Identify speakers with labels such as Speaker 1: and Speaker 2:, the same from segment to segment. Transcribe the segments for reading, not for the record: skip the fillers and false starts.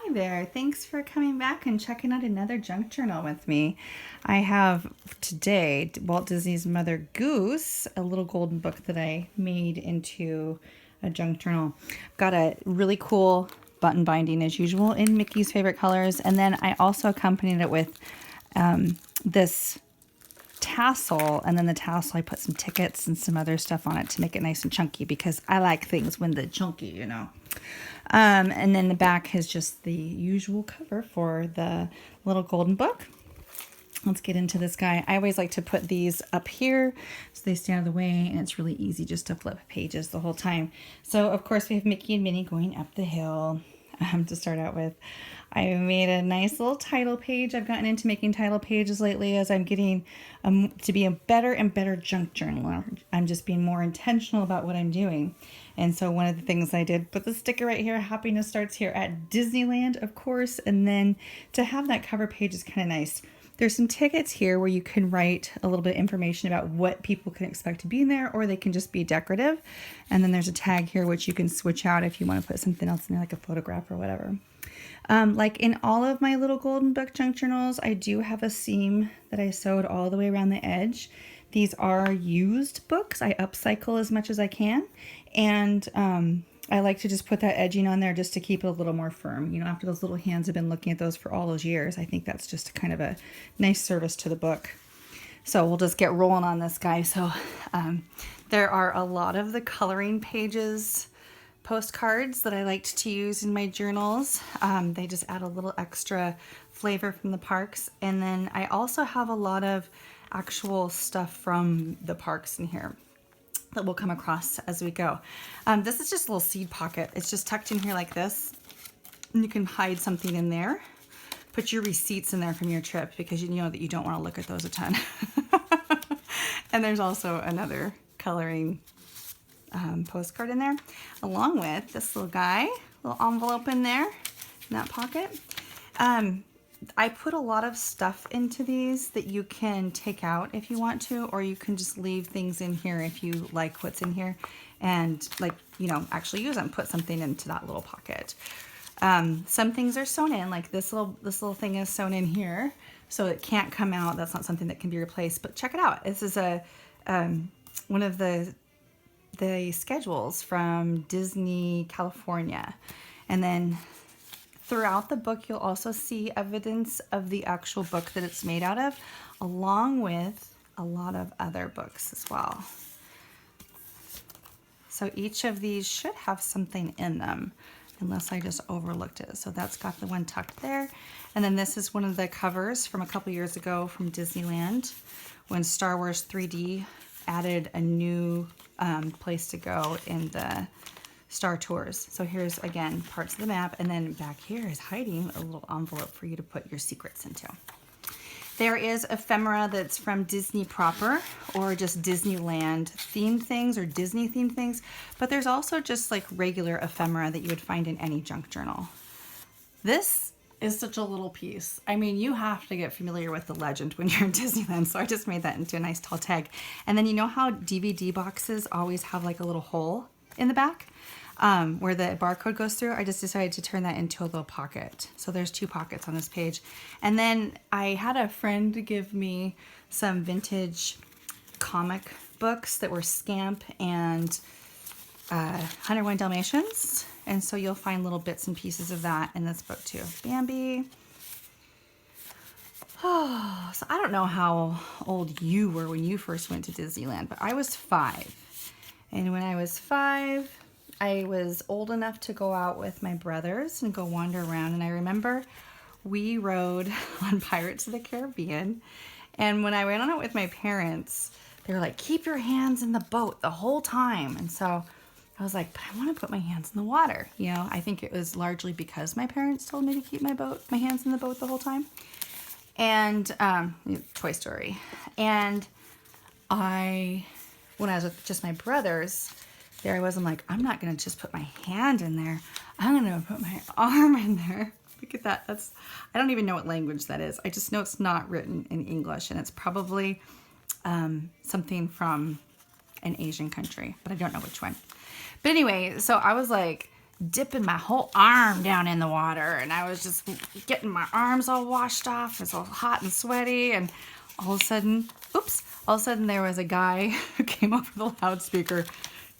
Speaker 1: Hi there. Thanks for coming back and checking out another junk journal with me. I have today Walt Disney's Mother Goose, a little golden book that I made into a junk journal. Got a really cool button binding as usual in Mickey's favorite colors. And then I also accompanied it with this tassel, and then the tassel I put some tickets and some other stuff on it to make it nice and chunky because I like things when they're chunky. And then the back has just the usual cover for the little golden book. Let's get into this guy. I always like to put these up here so they stay out of the way, and it's really easy just to flip pages the whole time. So of course we have Mickey and Minnie going up the hill. To start out with, I made a nice little title page. I've gotten into making title pages lately as I'm getting to be a better and better junk journaler. I'm just being more intentional about what I'm doing. And so one of the things I did, put the sticker right here, happiness starts here at Disneyland, of course. And then to have that cover page is kind of nice. There's some tickets here where you can write a little bit of information about what people can expect to be in there, or they can just be decorative. And then there's a tag here which you can switch out if you want to put something else in there, like a photograph or whatever. Like in all of my little golden book junk journals, I do have a seam that I sewed all the way around the edge. These are used books. I upcycle as much as I can. And I like to just put that edging on there just to keep it a little more firm. You know, after those little hands have been looking at those for all those years, I think that's just kind of a nice service to the book. So we'll just get rolling on this guy. So there are a lot of the coloring pages postcards that I liked to use in my journals. They just add a little extra flavor from the parks. And then I also have a lot of actual stuff from the parks in here that we'll come across as we go. This is just a little seed pocket. It's just tucked in here like this. And you can hide something in there. Put your receipts in there from your trip because you know that you don't want to look at those a ton. And there's also another coloring postcard in there, along with this little guy, little envelope in there, in that pocket. I put a lot of stuff into these that you can take out if you want to, or you can just leave things in here if you like what's in here and actually use them, put something into that little pocket. Some things are sewn in, like this little thing is sewn in here, so it can't come out. That's not something that can be replaced, but check it out. This is one of the schedules from Disney California. And then throughout the book, you'll also see evidence of the actual book that it's made out of, along with a lot of other books as well. So each of these should have something in them, unless I just overlooked it. So that's got the one tucked there. And then this is one of the covers from a couple years ago from Disneyland, when Star Wars 3D added a new place to go in the Star Tours. So here's, again, parts of the map, and then back here is hiding a little envelope for you to put your secrets into. There is ephemera that's from Disney proper, or just Disneyland themed things or Disney themed things, but there's also just like regular ephemera that you would find in any junk journal. This is such a little piece. I mean, you have to get familiar with the legend when you're in Disneyland, so I just made that into a nice tall tag. And then you know how DVD boxes always have like a little hole in the back where the barcode goes through? I just decided to turn that into a little pocket. So there's 2 pockets on this page. And then I had a friend give me some vintage comic books that were Scamp and 101 Dalmatians. And so you'll find little bits and pieces of that in this book too. Bambi. Oh, so I don't know how old you were when you first went to Disneyland, but I was 5. And when I was 5, I was old enough to go out with my brothers and go wander around. And I remember we rode on Pirates of the Caribbean. And when I went on it with my parents, they were like, keep your hands in the boat the whole time. And so I was like, but I want to put my hands in the water. You know, I think it was largely because my parents told me to keep my hands in the boat the whole time. And Toy Story. And when I was with just my brothers, there I was, I'm like, I'm not going to just put my hand in there. I'm going to put my arm in there. Look at that. I don't even know what language that is. I just know it's not written in English, and it's probably something from an Asian country, but I don't know which one. But anyway, so I was like, dipping my whole arm down in the water, and I was just getting my arms all washed off. It was all hot and sweaty, and all of a sudden, there was a guy who came over the loudspeaker.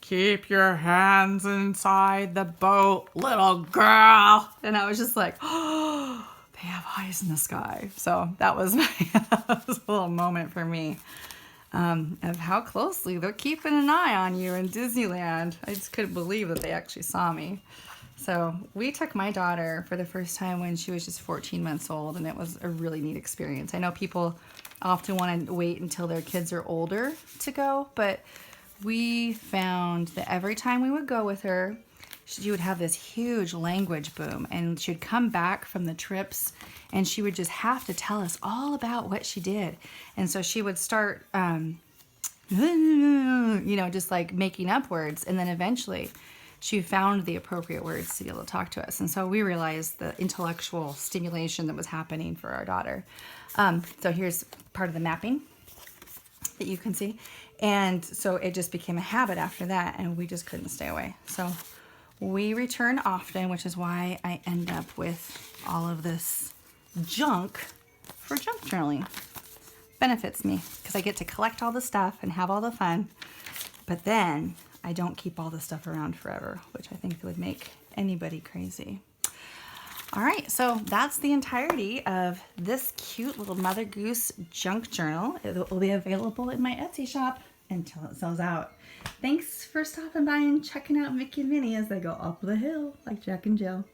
Speaker 1: "Keep your hands inside the boat, little girl." And I was just like, oh, they have eyes in the sky. So that was that was a little moment for me. Of how closely they're keeping an eye on you in Disneyland. I just couldn't believe that they actually saw me. So we took my daughter for the first time when she was just 14 months old, and it was a really neat experience. I know people often want to wait until their kids are older to go, but we found that every time we would go with her, she would have this huge language boom, and she'd come back from the trips and she would just have to tell us all about what she did. And so she would start, just like making up words. And then eventually she found the appropriate words to be able to talk to us. And so we realized the intellectual stimulation that was happening for our daughter. So here's part of the mapping that you can see. And so it just became a habit after that, and we just couldn't stay away. So we return often, which is why I end up with all of this junk for junk journaling. Benefits me because I get to collect all the stuff and have all the fun, but then I don't keep all the stuff around forever, which I think would make anybody crazy. All right, so that's the entirety of this cute little Mother Goose junk journal. It will be available in my Etsy shop until it sells out. Thanks for stopping by and checking out Mickey and Minnie as they go up the hill like Jack and Jill.